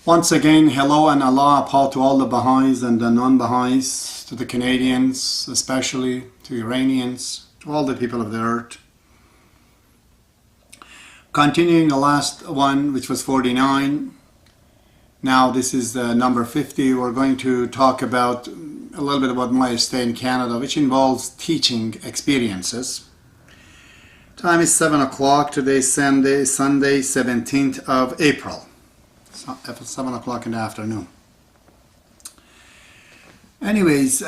Once again, hello and Allah Apal to all the Baha'is and the non-Baha'is, to the Canadians, especially to Iranians, to all the people of the earth. Continuing the last one, which was 49. Now this is the number 50. We're going to talk about a little bit about my stay in Canada, which involves teaching experiences. Time is 7 o'clock. Today is Sunday, 17th of April. 7 o'clock in the afternoon. Anyways, it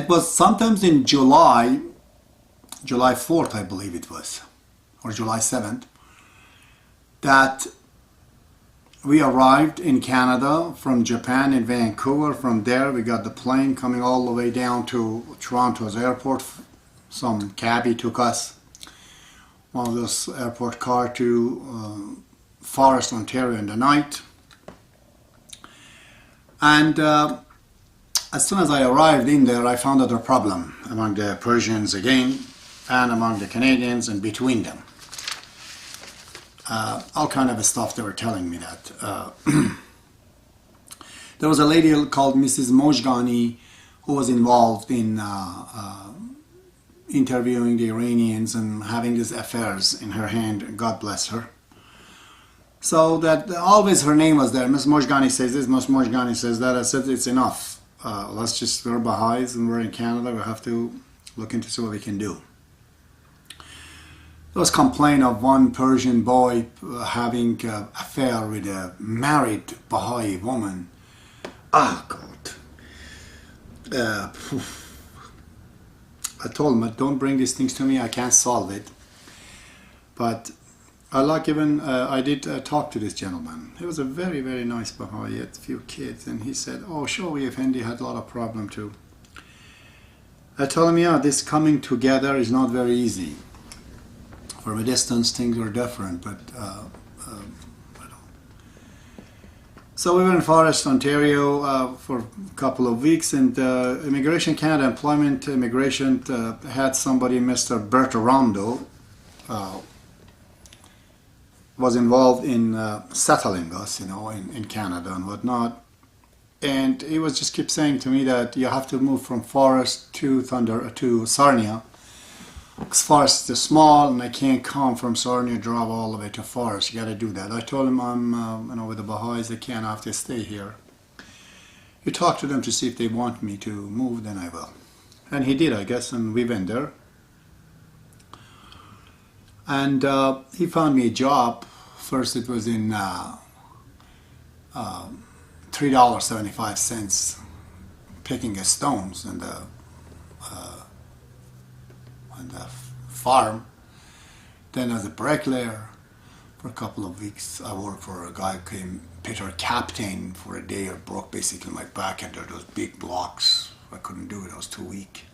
was sometimes in July 4th, I believe it was, or July 7th, that we arrived in Canada from Japan in Vancouver. From there, we got the plane coming all the way down to Toronto's airport. Some cabbie took us, one of those airport car, to Forest, Ontario in the night. And as soon as I arrived in there, I found out a problem among the Persians again, and among the Canadians, and between them. All kind of stuff they were telling me that. There was a lady called Mrs. Mojgani who was involved in interviewing the Iranians and having these affairs in her hand. God bless her. So that always her name was there. Miss Mojgani says this, Miss Mojgani says that. I said it's enough. We're Baha'is and we're in Canada. We have to look into see what we can do. There was complaint of one Persian boy having an affair with a married Baha'i woman. Oh God. I told him, don't bring these things to me, I can't solve it. But Allah given, I did talk to this gentleman. He was a very, very nice Baha'i, he had a few kids, and he said, oh, sure, we Effendi had a lot of problem too. I told him, yeah, this coming together is not very easy. From a distance, things are different, but so we were in Forest, Ontario for a couple of weeks, and Immigration Canada, Employment Immigration had somebody, Mr. Bertrando, was involved in settling us, in Canada and whatnot. And he was just keep saying to me that you have to move from Forest to Sarnia. Because Forest is small, and I can't come from Sarnia, drive all the way to Forest. You got to do that. I told him I'm, with the Baha'is, I can't have to stay here. You talk to them to see if they want me to move, then I will. And he did, I guess, and we went there. And he found me a job. First, it was in $3.75 picking stones in the farm. Then as a bricklayer for a couple of weeks. I worked for a guy who came, Peter Captain, for a day. I broke basically my back under those big blocks. I couldn't do it, I was too weak.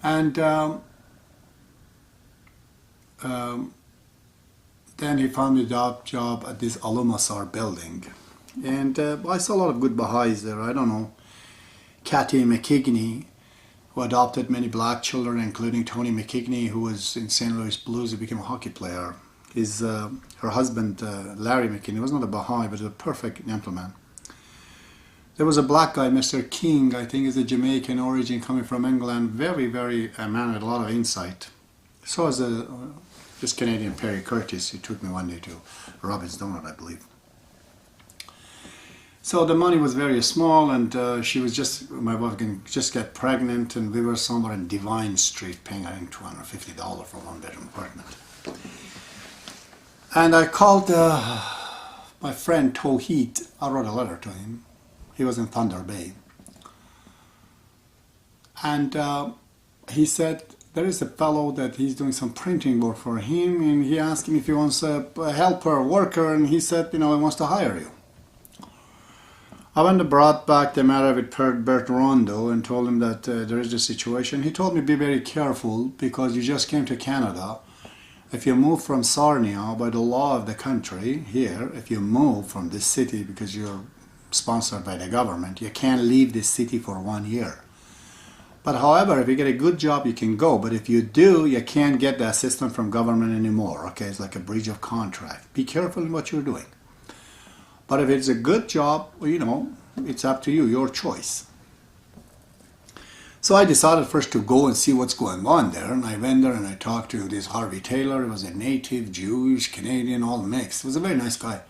And then he found me a job at this Alumasar building. And I saw a lot of good Baha'is there. I don't know, Cathy McKigney, who adopted many black children, including Tony McKigney, who was in St. Louis Blues. He became a hockey player. Her husband, Larry McKinney, was not a Baha'i, but a perfect gentleman. There was a black guy, Mr. King, I think is a Jamaican origin, coming from England. Very, very a man with a lot of insight. So was this Canadian Perry Curtis. He took me one day to Robin's Donut, I believe. So the money was very small, and my wife can just get pregnant, and we were somewhere in Divine Street paying, I think, $250 for a one-bedroom apartment. And I called my friend Tawheed. I wrote a letter to him. He was in Thunder Bay. And he said, there is a fellow that he's doing some printing work for him, and he asked him if he wants a helper, worker, and he said, he wants to hire you. I went and brought back the matter with Bertrando and told him that there is a situation. He told me be very careful because you just came to Canada. If you move from Sarnia, by the law of the country here, if you move from this city because you're sponsored by the government, you can't leave this city for 1 year. But however, if you get a good job, you can go. But if you do, you can't get the assistance from government anymore. Okay, it's like a breach of contract. Be careful in what you're doing. But if it's a good job, well, you know, it's up to you, your choice. So I decided first to go and see what's going on there. And I went there and I talked to this Harvey Taylor. He was a native, Jewish, Canadian, all mixed. He was a very nice guy.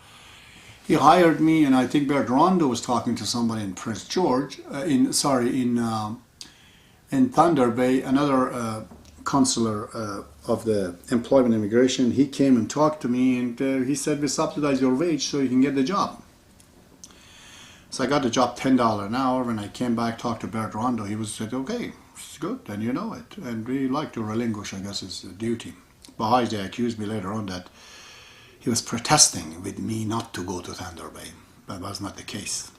He hired me, and I think Bertrando was talking to somebody in Prince George, in Thunder Bay, another consular of the Employment Immigration. He came and talked to me, and he said, we subsidize your wage so you can get the job. So I got the job $10 an hour. When I came back, talked to Bertrando, he said, okay, it's good, then you know it. And we like to relinquish, I guess, his duty. Baha'is, they accused me later on that he was protesting with me not to go to Thunder Bay. That was not the case.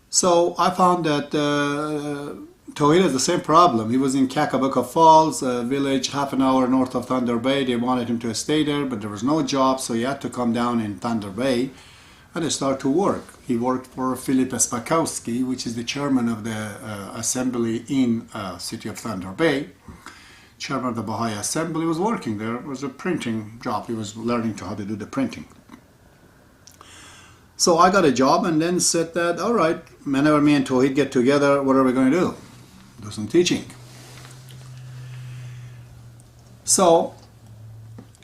So I found that Tawhid has the same problem. He was in Kakabuka Falls, a village half an hour north of Thunder Bay. They wanted him to stay there, but there was no job, so he had to come down in Thunder Bay and he started to work. He worked for Philip Spakowski, which is the chairman of the assembly in city of Thunder Bay. Chairman of the Baha'i Assembly was working there. It was a printing job. He was learning how to do the printing. So I got a job and then said that, all right, whenever me and Tawhid get together, what are we going to do? Do some teaching. So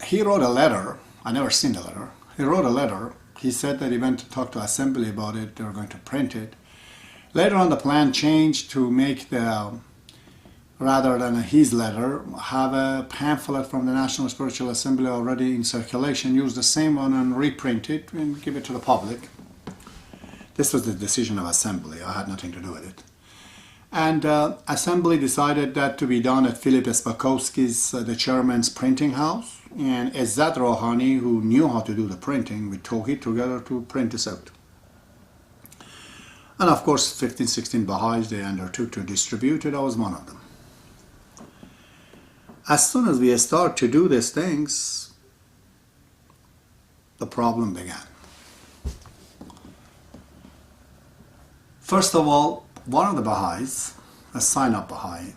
he wrote a letter. I never seen the letter. He wrote a letter. He said that he went to talk to Assembly about it. They were going to print it. Later on, the plan changed to make the, rather than his letter, have a pamphlet from the National Spiritual Assembly already in circulation, use the same one and reprint it and give it to the public. This was the decision of Assembly. I had nothing to do with it. And Assembly decided that to be done at Philip Spakowski's, the chairman's printing house, and Izzat Rouhani, who knew how to do the printing, with Tawhid together to print this out. And of course, 15, 16 Baha'is they undertook to distribute it. I was one of them. As soon as we start to do these things, the problem began. First of all, one of the Baha'is, a sign-up Baha'i,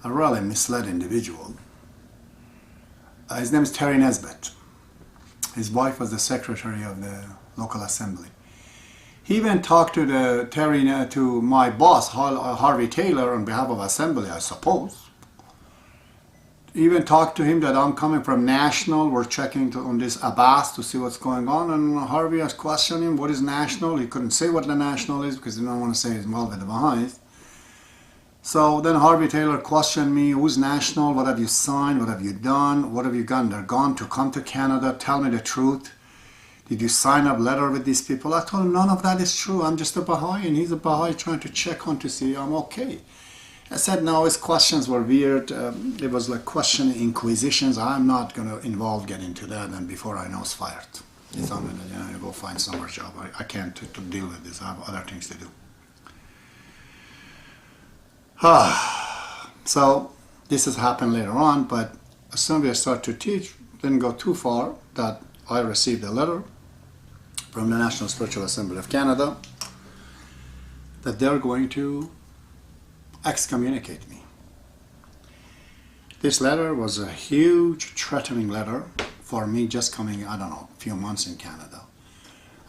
a really misled individual, his name is Terry Nesbitt. His wife was the secretary of the local assembly. He even talked to to my boss, Harvey Taylor, on behalf of Assembly, I suppose. He even talked to him that I'm coming from National, we're checking on this Abbas to see what's going on, and Harvey was questioning him, what is National? He couldn't say what the National is because he didn't want to say he's involved with the Baha'is. So then Harvey Taylor questioned me, who's National? What have you signed? What have you done? What have you done? They're gone to come to Canada. Tell me the truth. Did you sign up letter with these people? I told him none of that is true. I'm just a Baha'i and he's a Baha'i trying to check on to see I'm okay. I said no, his questions were weird. It was like questioning inquisitions. I'm not going to get into that, and before I know it's fired. He told me that, you go find some other job. I can't to deal with this. I have other things to do. So this has happened later on, but as soon as I started to teach, didn't go too far, that I received a letter from the National Spiritual Assembly of Canada that they're going to excommunicate me. This letter was a huge threatening letter for me just coming, I don't know, a few months in Canada.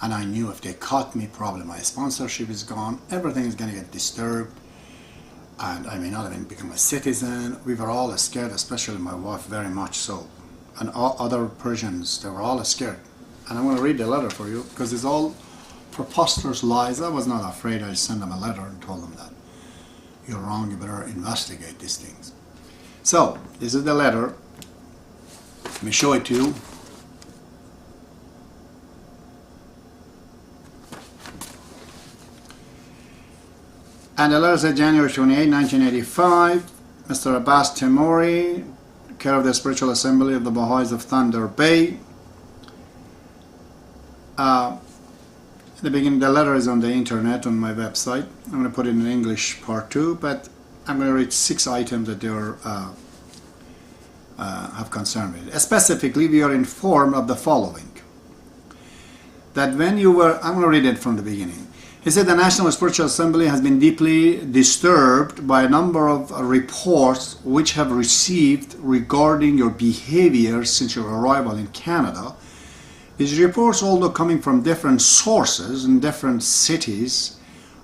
And I knew if they caught me, probably my sponsorship is gone, everything is going to get disturbed, and I may not even become a citizen. We were all scared, especially my wife, very much so. And all other Persians, they were all scared. And I'm going to read the letter for you, because it's all preposterous lies. I was not afraid. I sent them a letter and told them that you're wrong, you better investigate these things. So, this is the letter. Let me show it to you. And the letter said January 28, 1985, Mr. Abbas Timuri, care of the Spiritual Assembly of the Baha'is of Thunder Bay. In the beginning, the letter is on the internet on my website. I'm going to put it in English part 2, but I'm going to read 6 items that they have concern with it. Specifically, we are informed of the following. That when you were, I'm going to read it from the beginning. He said the National Spiritual Assembly has been deeply disturbed by a number of reports which have received regarding your behavior since your arrival in Canada. These reports, although coming from different sources in different cities,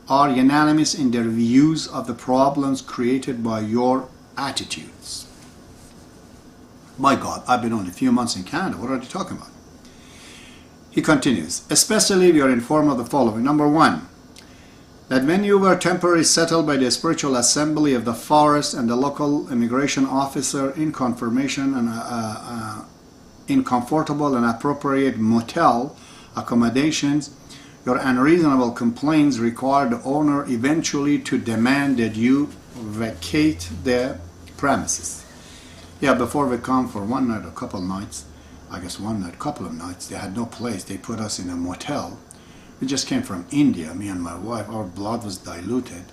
are unanimous in their views of the problems created by your attitudes. My God, I've been only a few months in Canada. What are they talking about? He continues, especially if you are informed of the following. Number one, that when you were temporarily settled by the Spiritual Assembly of the Forest and the local immigration officer in confirmation and in comfortable and appropriate motel accommodations, your unreasonable complaints required the owner eventually to demand that you vacate the premises. Yeah, before we come for one night or a couple of nights, I guess one night, couple of nights, they had no place. They put us in a motel. We just came from India, me and my wife. Our blood was diluted.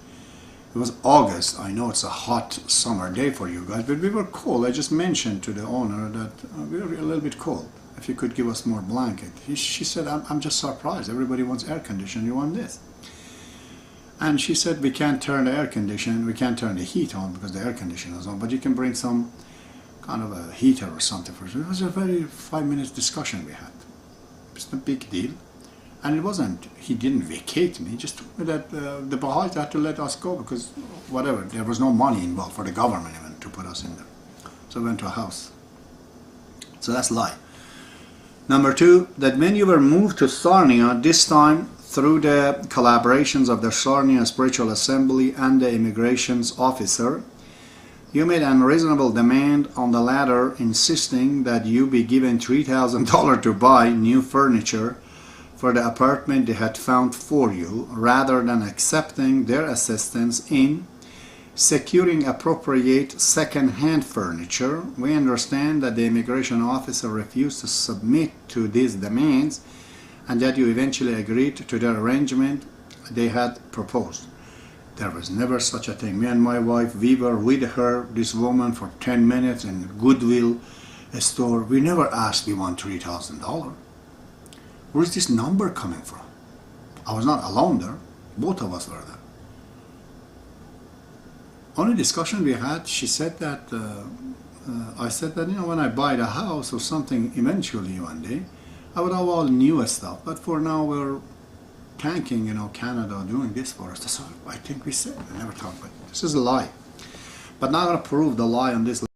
It was August. I know it's a hot summer day for you guys, but we were cold. I just mentioned to the owner that we were a little bit cold. If you could give us more blanket. She said, I'm just surprised. Everybody wants air conditioning. You want this? And she said, we can't turn the air conditioning. We can't turn the heat on because the air conditioner is on. But you can bring some kind of a heater or something for it. It was a very 5 minute discussion we had. It's no big deal. And it wasn't, he didn't vacate me, he just told me that the Baha'is had to let us go because whatever, there was no money involved for the government even to put us in there. So I went to a house. So that's a lie. Number two, that when you were moved to Sarnia, this time through the collaborations of the Sarnia Spiritual Assembly and the immigrations officer, you made an unreasonable demand on the latter, insisting that you be given $3,000 to buy new furniture for the apartment they had found for you, rather than accepting their assistance in securing appropriate second-hand furniture. We understand that the immigration officer refused to submit to these demands and that you eventually agreed to the arrangement they had proposed. There was never such a thing. Me and my wife, we were with her, this woman, for 10 minutes in Goodwill store. We never asked we want $3,000. Where is this number coming from? I was not alone there. Both of us were there. Only discussion we had, she said that, I said that, when I buy the house or something eventually one day, I would have all new stuff. But for now, we're thanking, Canada doing this for us. That's what I think we said. We never talked about it. This is a lie. But now I'm going to prove the lie on this.